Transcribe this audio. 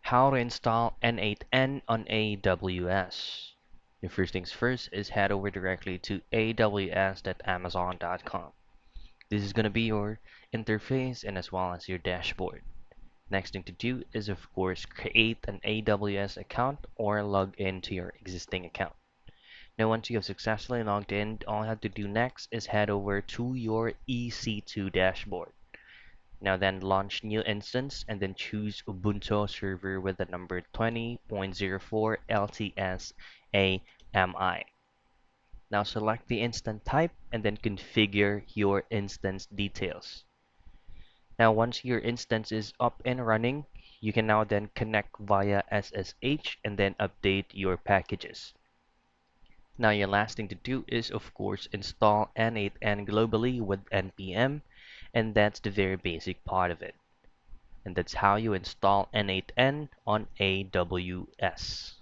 How to install N8N on AWS. Your first things first is head over directly to aws.amazon.com. This is going to be your interface and as well as your dashboard. Next thing to do is of course create an AWS account or log into your existing account. Now once you have successfully logged in, all you have to do next is head over to your EC2 dashboard. Now then launch new instance and then choose Ubuntu server with the number 20.04 LTS AMI. Now select the instance type and then configure your instance details. Now once your instance is up and running, you can now then connect via SSH and then update your packages. Now your last thing to do is of course install N8N globally with npm, and that's the very basic part of it. And that's how you install N8N on AWS.